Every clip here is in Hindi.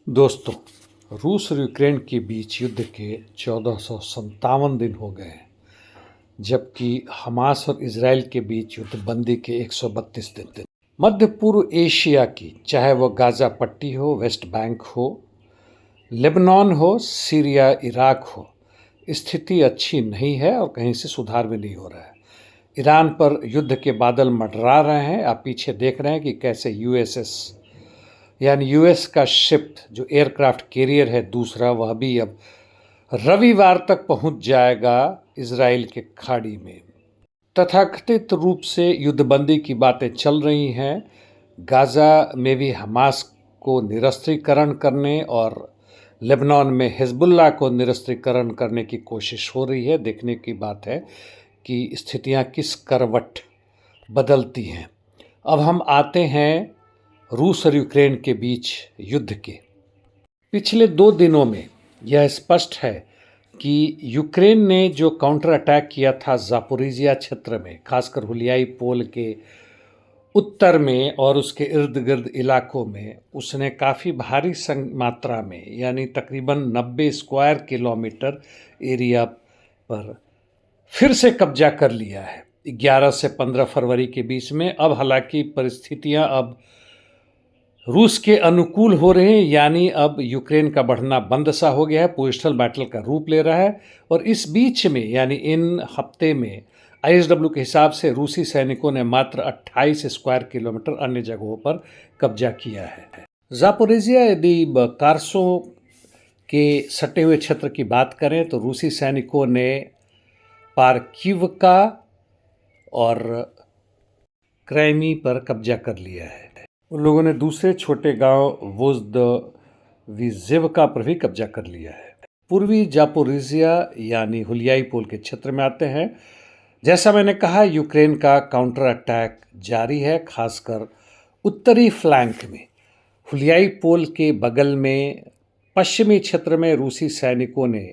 दोस्तों, रूस और यूक्रेन के बीच युद्ध के 1457 दिन हो गए हैं, जबकि हमास और इसराइल के बीच युद्धबंदी के 132 दिन। मध्य पूर्व एशिया की, चाहे वह गाजा पट्टी हो, वेस्ट बैंक हो, लेबनान हो, सीरिया, इराक हो, स्थिति अच्छी नहीं है और कहीं से सुधार भी नहीं हो रहा है। ईरान पर युद्ध के बादल मंडरा रहे हैं। आप पीछे देख रहे हैं कि कैसे यूएसएस यानी यूएस का शिप जो एयरक्राफ्ट कैरियर है दूसरा, वह भी अब रविवार तक पहुंच जाएगा इजराइल के खाड़ी में। तथाकथित रूप से युद्धबंदी की बातें चल रही हैं। गाजा में भी हमास को निरस्त्रीकरण करने और लेबनान में हिजबुल्लाह को निरस्त्रीकरण करने की कोशिश हो रही है। देखने की बात है कि स्थितियां किस करवट बदलती हैं। अब हम आते हैं रूस और यूक्रेन के बीच युद्ध के। पिछले 2 दिनों में यह स्पष्ट है कि यूक्रेन ने जो काउंटर अटैक किया था ज़ापोरिजिया क्षेत्र में, खासकर हुलियाई पोल के उत्तर में और उसके इर्द गिर्द इलाकों में, उसने काफ़ी भारी मात्रा में यानी तकरीबन 90 स्क्वायर किलोमीटर एरिया पर फिर से कब्जा कर लिया है 11 से 15 फरवरी के बीच में। अब हालांकि परिस्थितियां अब रूस के अनुकूल हो रहे हैं, यानी अब यूक्रेन का बढ़ना बंद सा हो गया है, पोजिशनल बैटल का रूप ले रहा है। और इस बीच में यानी इन हफ्ते में आईएसडब्ल्यू के हिसाब से रूसी सैनिकों ने मात्र 28 स्क्वायर किलोमीटर अन्य जगहों पर कब्जा किया है। ज़ापोरिजिया यदि कारसो के सटे हुए क्षेत्र की बात करें तो रूसी सैनिकों ने पार्किवका और क्राइमी पर कब्जा कर लिया है। उन लोगों ने दूसरे छोटे गांव वोज्दविजेवका पर भी कब्जा कर लिया है। पूर्वी जापोरिजिया यानी हुलियाई पोल के क्षेत्र में आते हैं। जैसा मैंने कहा, यूक्रेन का काउंटर अटैक जारी है, खासकर उत्तरी फ्लैंक में। हुलियाई पोल के बगल में पश्चिमी क्षेत्र में रूसी सैनिकों ने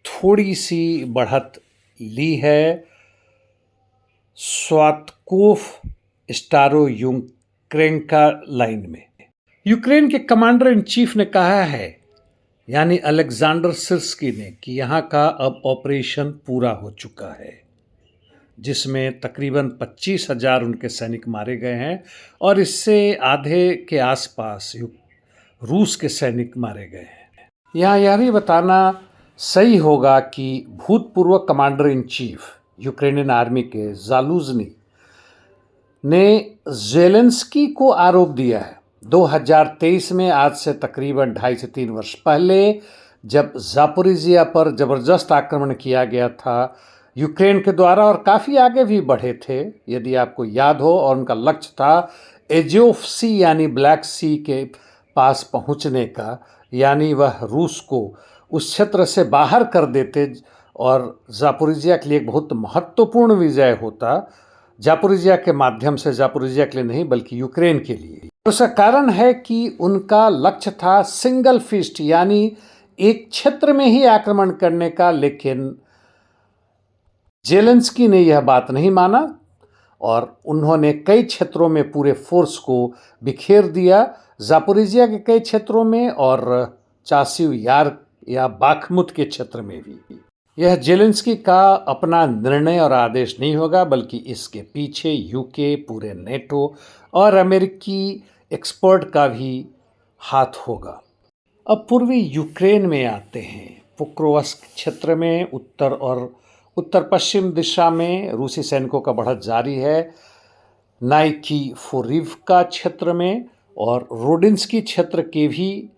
थोड़ी सी बढ़त ली है। स्वातकोफ स्टारोयुंक्रेंका लाइन में यूक्रेन के कमांडर इन चीफ ने कहा है, यानी अलेक्जेंडर सिर्स्की ने, कि यहाँ का अब ऑपरेशन पूरा हो चुका है, जिसमें तकरीबन 25,000 उनके सैनिक मारे गए हैं और इससे आधे के आसपास रूस के सैनिक मारे गए हैं। यहाँ यह भी बताना सही होगा कि भूतपूर्व commander in chief Ukrainian army के जालूजनी ने ज़ेलेंस्की को आरोप दिया है 2023 में, आज से तकरीबन 2.5 से 3 वर्ष पहले, जब ज़ापोरिजिया पर ज़बरदस्त आक्रमण किया गया था यूक्रेन के द्वारा और काफ़ी आगे भी बढ़े थे, यदि आपको याद हो। और उनका लक्ष्य था एजियोव सी यानी ब्लैक सी के पास पहुंचने का, यानी वह रूस को उस क्षेत्र से बाहर कर देते और ज़ापोरिजिया के लिए एक बहुत महत्वपूर्ण विजय होता। ज़ापोरिजिया के माध्यम से, ज़ापोरिजिया के लिए नहीं बल्कि यूक्रेन के लिए। उसका कारण है कि उनका लक्ष्य था सिंगल फिस्ट यानी एक क्षेत्र में ही आक्रमण करने का, लेकिन ज़ेलेंस्की ने यह बात नहीं माना और उन्होंने कई क्षेत्रों में पूरे फोर्स को बिखेर दिया, ज़ापोरिजिया के कई क्षेत्रों में और चासिव यार या बाखमुत के क्षेत्र में भी। यह ज़ेलेंस्की का अपना निर्णय और आदेश नहीं होगा, बल्कि इसके पीछे यूके, पूरे नेटो और अमेरिकी एक्सपर्ट का भी हाथ होगा। अब पूर्वी यूक्रेन में आते हैं। पोक्रोवस्क क्षेत्र में उत्तर और उत्तर पश्चिम दिशा में रूसी सैनिकों का बढ़त जारी है। नाइकीफोरिवका क्षेत्र में और रोडिंस्की क्षेत्र के भी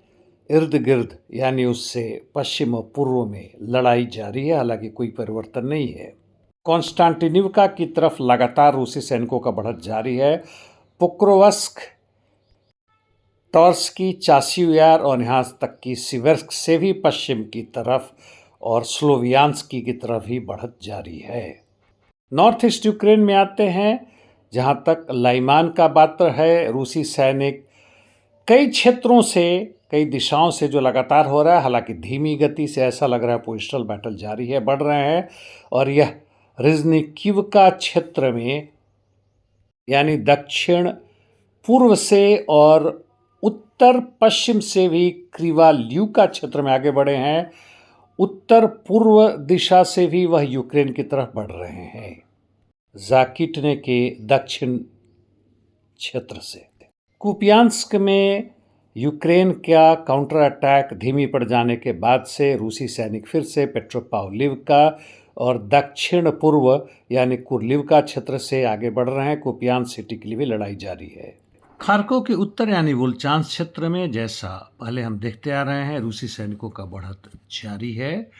इर्द गिर्द यानी उससे पश्चिम और पूर्व में लड़ाई जारी है, हालांकि कोई परिवर्तन नहीं है। कॉन्स्टांटिनिवका की तरफ लगातार रूसी सैनिकों का बढ़त जारी है। पोक्रोवस्क, टॉर्स्की, चासिव यार और यहाँ तक कि सिवर्स्क से भी पश्चिम की तरफ और स्लोवियान्स्की की तरफ ही बढ़त जारी है। नॉर्थ ईस्ट यूक्रेन में आते हैं, जहाँ तक लाइमान का बात है। रूसी सैनिक कई क्षेत्रों से, कई दिशाओं से जो लगातार हो रहा है, हालांकि धीमी गति से, ऐसा लग रहा है पोजिशनल बैटल जारी है, बढ़ रहे हैं। और यह रिजनिकिवका क्षेत्र में यानी दक्षिण पूर्व से और उत्तर पश्चिम से भी क्रिवाल्यूका क्षेत्र में आगे बढ़े हैं। उत्तर पूर्व दिशा से भी वह यूक्रेन की तरफ बढ़ रहे हैं, जाकिटने के दक्षिण क्षेत्र से। कुपियांस्क में यूक्रेन का काउंटर अटैक धीमी पड़ जाने के बाद से रूसी सैनिक फिर से पेट्रोपावलिवका और दक्षिण पूर्व यानी कुर्लिवका क्षेत्र से आगे बढ़ रहे हैं। कुपियांस्क सिटी के लिए भी लड़ाई जारी है। खार्कोव के उत्तर यानी वोल्चांस्क क्षेत्र में, जैसा पहले हम देखते आ रहे हैं, रूसी सैनिकों का बढ़त जारी है।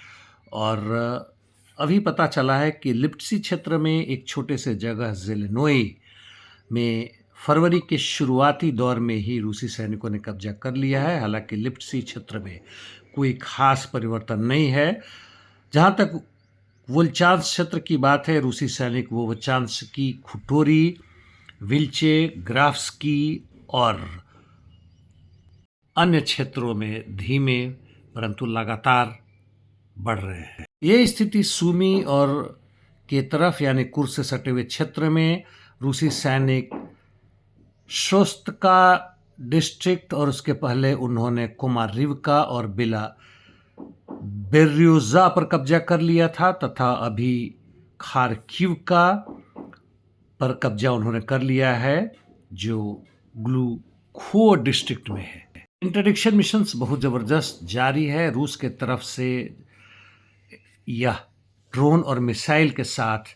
और अभी पता चला है कि लिप्टसी क्षेत्र में एक छोटे से जगह ज़ेलेनोई में फरवरी के शुरुआती दौर में ही रूसी सैनिकों ने कब्जा कर लिया है। हालांकि लिप्टसी क्षेत्र में कोई खास परिवर्तन नहीं है। जहां तक वोल्चांस्क क्षेत्र की बात है, रूसी सैनिक वोल्चांस्क की, खुटोरी, विल्चे, ग्राफ्स्की और अन्य क्षेत्रों में धीमे परंतु लगातार बढ़ रहे हैं। ये स्थिति सूमी और के तरफ यानी कुर्स से सटे हुए क्षेत्र में रूसी सैनिक शोस्टका डिस्ट्रिक्ट और उसके पहले उन्होंने कुमारिवका और बिला बेर्योजा पर कब्जा कर लिया था, तथा अभी खार्किवका पर कब्जा उन्होंने कर लिया है जो ग्लूखो डिस्ट्रिक्ट में है। इंटरडिक्शन मिशंस बहुत ज़बरदस्त जारी है। रूस के तरफ से यह ड्रोन और मिसाइल के साथ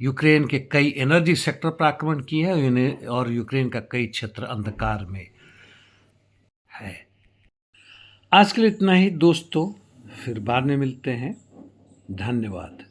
यूक्रेन के कई एनर्जी सेक्टर पर आक्रमण किए हैं और यूक्रेन का कई क्षेत्र अंधकार में है। आज के लिए इतना ही दोस्तों, फिर बाद में मिलते हैं। धन्यवाद।